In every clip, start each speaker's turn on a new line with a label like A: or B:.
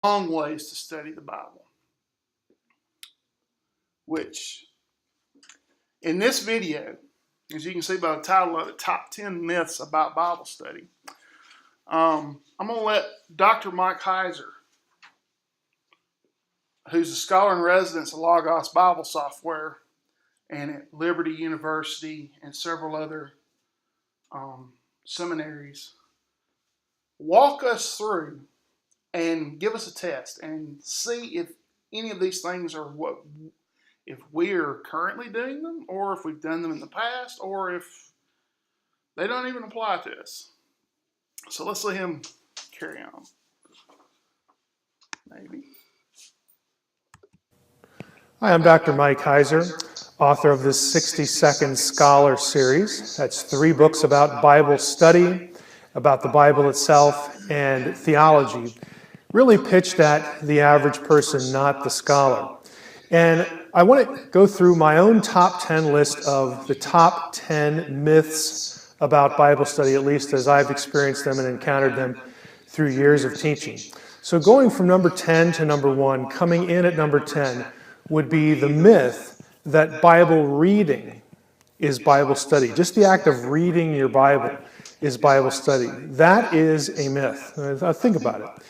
A: Long ways to study the Bible, which in this video, as you can see by the title of it, Top 10 Myths About Bible Study, I'm going to let Dr. Mike Heiser, who's a scholar in residence at Logos Bible Software and at Liberty University and several other seminaries, walk us through and give us a test and see if any of these things are if we're currently doing them, or if we've done them in the past, or if they don't even apply to us. So let's let him carry on. Maybe.
B: Hi, I'm Dr. Mike Heiser, author of this 60-second scholar series. That's 3 books about Bible study, about the Bible itself, and theology, really pitched at the average person, not the scholar. And I want to go through my own top 10 list of the top 10 myths about Bible study, at least as I've experienced them and encountered them through years of teaching. So going from number 10 to number 1, coming in at number 10, would be the myth that Bible reading is Bible study. Just the act of reading your Bible is Bible study. That is a myth. Think about it.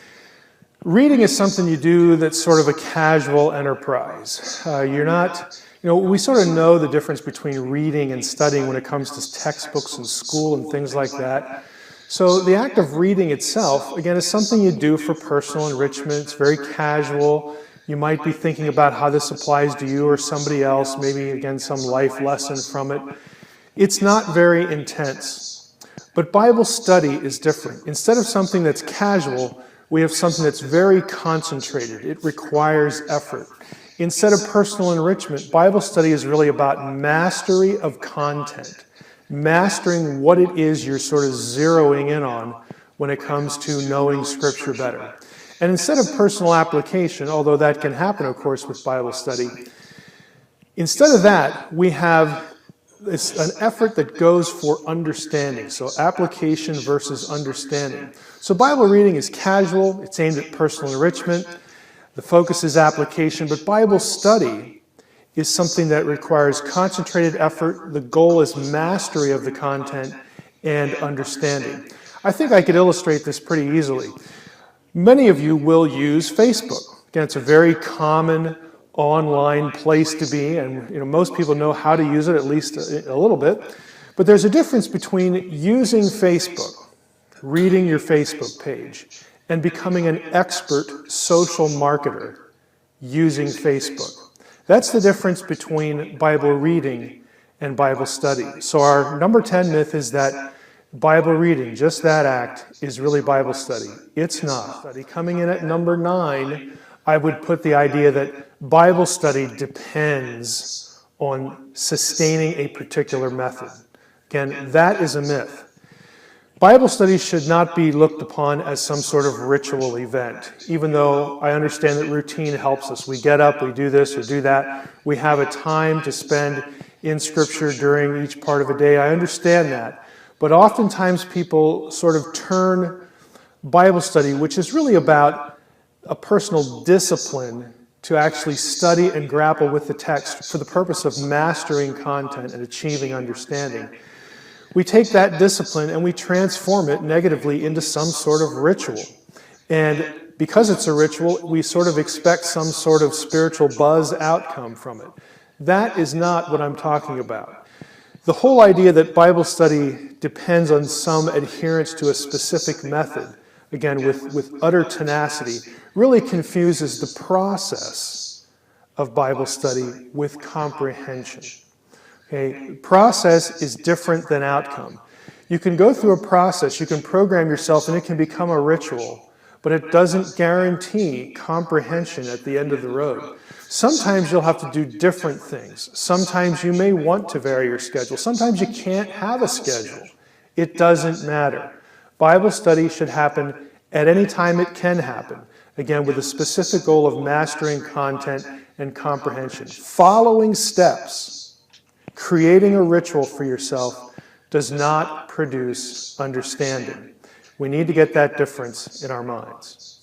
B: Reading is something you do that's sort of a casual enterprise. We sort of know the difference between reading and studying when it comes to textbooks in school and things like that. So the act of reading itself, again, is something you do for personal enrichment. It's very casual. You might be thinking about how this applies to you or somebody else, maybe, again, some life lesson from it. It's not very intense. But Bible study is different. Instead of something that's casual, we have something that's very concentrated. It requires effort. Instead of personal enrichment, Bible study is really about mastery of content, mastering what it is you're sort of zeroing in on when it comes to knowing Scripture better. And instead of personal application, although that can happen, of course, with Bible study, instead of that, we have an effort that goes for understanding. So application versus understanding. So Bible reading is casual. It's aimed at personal enrichment. The focus is application. But Bible study is something that requires concentrated effort. The goal is mastery of the content and understanding. I think I could illustrate this pretty easily. Many of you will use Facebook. Again, it's a very common online place to be, and most people know how to use it, at least a little bit. But there's a difference between using Facebook, reading your Facebook page, and becoming an expert social marketer using Facebook. That's the difference between Bible reading and Bible study. So our number 10 myth is that Bible reading, just that act, is really Bible study. It's not. Coming in at number 9, I would put the idea that Bible study depends on sustaining a particular method. Again, that is a myth. Bible study should not be looked upon as some sort of ritual event, even though I understand that routine helps us. We get up, we do this or do that. We have a time to spend in Scripture during each part of a day. I understand that. But oftentimes people sort of turn Bible study, which is really about a personal discipline to actually study and grapple with the text for the purpose of mastering content and achieving understanding. We take that discipline and we transform it negatively into some sort of ritual. And because it's a ritual, we sort of expect some sort of spiritual buzz outcome from it. That is not what I'm talking about. The whole idea that Bible study depends on some adherence to a specific method, again, with utter tenacity, really confuses the process of Bible study with comprehension. Okay? Process is different than outcome. You can go through a process, you can program yourself, and it can become a ritual, but it doesn't guarantee comprehension at the end of the road. Sometimes you'll have to do different things. Sometimes you may want to vary your schedule. Sometimes you can't have a schedule. It doesn't matter. Bible study should happen at any time it can happen, again, with a specific goal of mastering content and comprehension. Following steps, creating a ritual for yourself, does not produce understanding. We need to get that difference in our minds.